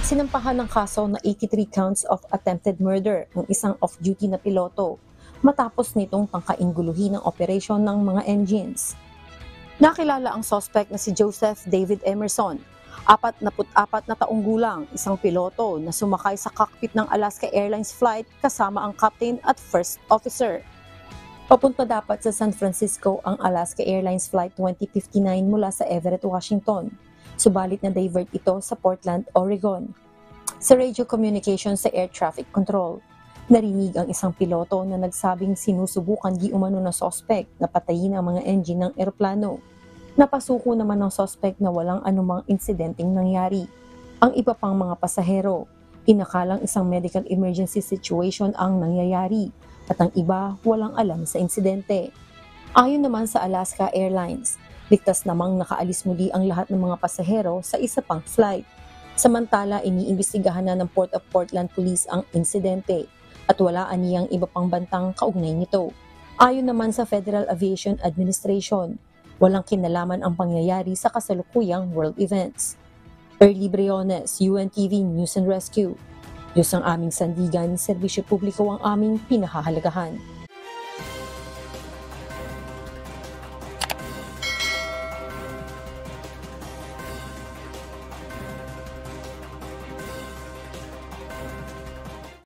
Sinampahan ng kaso na 83 counts of attempted murder ng isang off-duty na piloto matapos nitong tangkaing guluhin ang operasyon ng mga engines. Nakilala ang suspect na si Joseph David Emerson, 44 na taong gulang, isang piloto na sumakay sa cockpit ng Alaska Airlines flight kasama ang captain at first officer. Papunta dapat sa San Francisco ang Alaska Airlines Flight 2059 mula sa Everett, Washington. Subalit na divert ito sa Portland, Oregon. Sa radio communication sa air traffic control, narinig ang isang piloto na nagsabing sinusubukan di umano na suspect na patayin ang mga engine ng eroplano. Napasuko naman ng suspect na walang anumang insidenteng nangyari. Ang iba pang mga pasahero, inakalang isang medical emergency situation ang nangyayari at ang iba walang alam sa insidente. Ayon naman sa Alaska Airlines, ligtas namang nakaalis muli ang lahat ng mga pasahero sa isa pang flight. Samantala, iniimbestigahan na ng Port of Portland Police ang insidente at wala aniyang iba pang bantang kaugnay nito. Ayon naman sa Federal Aviation Administration, walang kinalaman ang pangyayari sa kasalukuyang world events. Early Briones, UNTV News and Rescue. Diyos ang aming sandigan, serbisyo publiko ang aming pinahahalagahan.